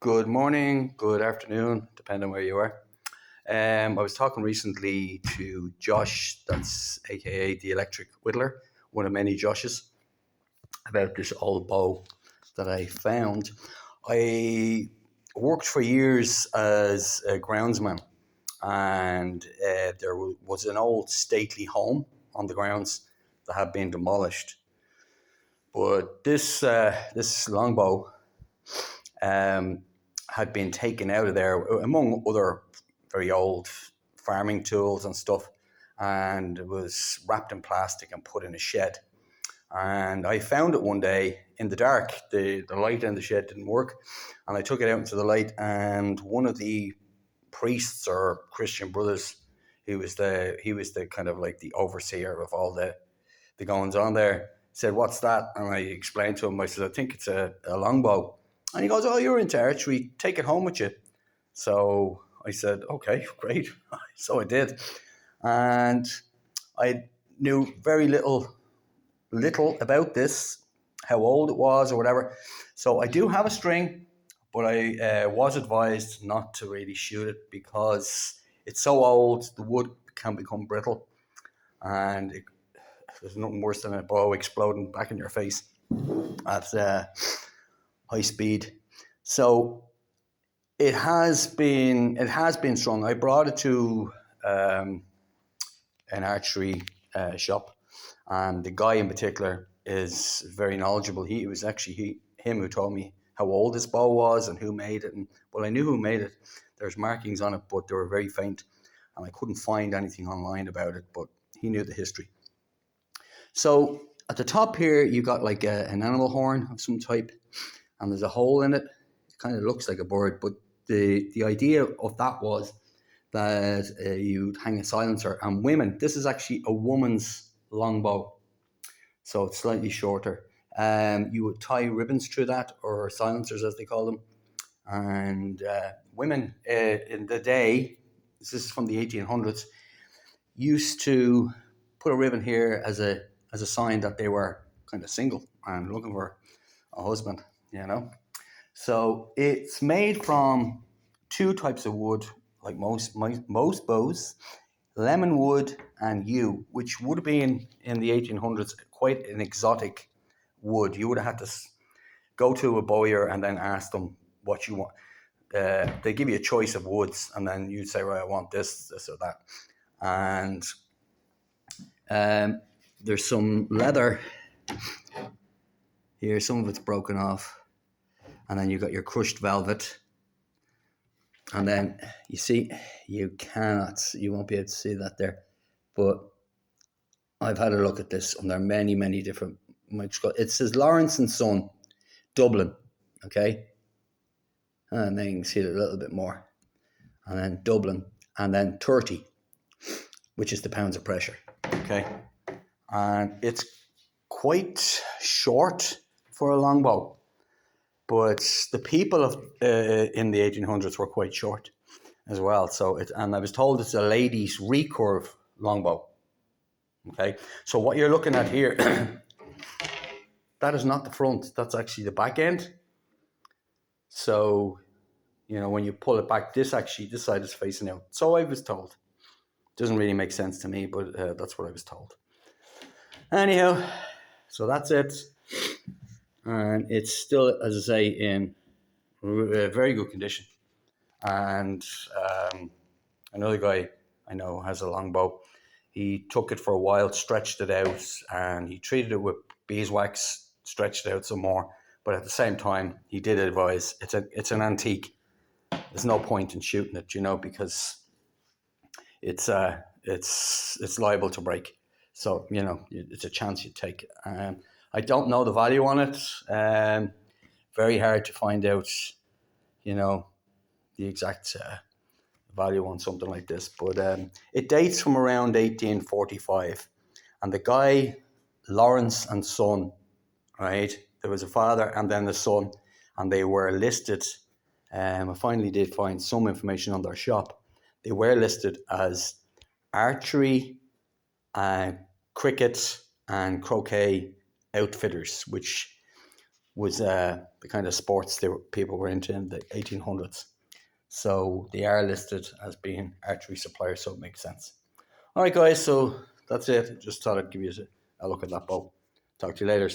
Good morning, good afternoon, depending on where you are. I was talking recently to Josh, that's aka the Electric Whittler, one of many Joshes, about this old bow that I found. I worked for years as a groundsman, and there was an old stately home on the grounds that had been demolished. But this longbow um, had been taken out of there, among other very old farming tools and stuff, and it was wrapped in plastic and put in a shed. And I found it one day in the dark. The light in the shed didn't work, and I took it out into the light, and one of the priests or Christian brothers, he was the kind of like the overseer of all the goings on there, said, "What's that?" And I explained to him, I said, "I think it's a longbow." And he goes, "Oh, you're into archery, take it home with you." So I said, "Okay, great." So I did. And I knew very little about this, how old it was or whatever. So I do have a string, but I was advised not to really shoot it because it's so old, the wood can become brittle, and there's nothing worse than a bow exploding back in your face at high speed. So it has been strong. I brought it to an archery shop, and the guy in particular is very knowledgeable. It was actually him who told me how old this bow was and who made it. And well, I knew who made it. There's markings on it, but they were very faint, and I couldn't find anything online about it. But he knew the history. So at the top here, you got like an animal horn of some type, and there's a hole in it. It kind of looks like a bird, but the idea of that was that you'd hang a silencer. And women, this is actually a woman's longbow, so it's slightly shorter. You would tie ribbons through that, or silencers as they call them. And women in the day, this is from the 1800s, used to put a ribbon here as a sign that they were kind of single and looking for a husband, you know. So it's made from two types of wood, like most bows: lemon wood and yew, which would have been in the 1800s quite an exotic wood. You would have had to go to a bowyer and then ask them what you want. They give you a choice of woods, and then you'd say, "Right, I want this or that." And there's some leather here. Some of it's broken off, and then you got your crushed velvet. And then you see, you won't be able to see that there, but I've had a look at this, and there are many different microscopes. It says Lawrence and Son, Dublin, okay? And then you can see it a little bit more. And then Dublin, and then 30, which is the pounds of pressure, okay? And it's quite short for a longbow, but the people in the 1800s were quite short as well. And I was told it's a lady's recurve longbow. Okay, so what you're looking at here, that is not the front. That's actually the back end. So, when you pull it back, this side is facing out. So I was told. Doesn't really make sense to me, but that's what I was told. Anyhow, so that's it. And it's still, as I say, in very good condition. And another guy I know has a longbow. He took it for a while, stretched it out, and he treated it with beeswax, stretched it out some more. But at the same time, he did advise it's an antique. There's no point in shooting it, because it's liable to break. So it's a chance you take. I don't know the value on it. Very hard to find out, the exact value on something like this. But it dates from around 1845. And the guy, Lawrence and Son, right? There was a father and then the son, and they were listed. I finally did find some information on their shop. They were listed as archery, cricket, and croquet outfitters, which was the kind of sports people were into in the 1800s. So they are listed as being archery suppliers, so it makes sense. All right, guys, so that's it. Just thought I'd give you a look at that bow. Talk to you later.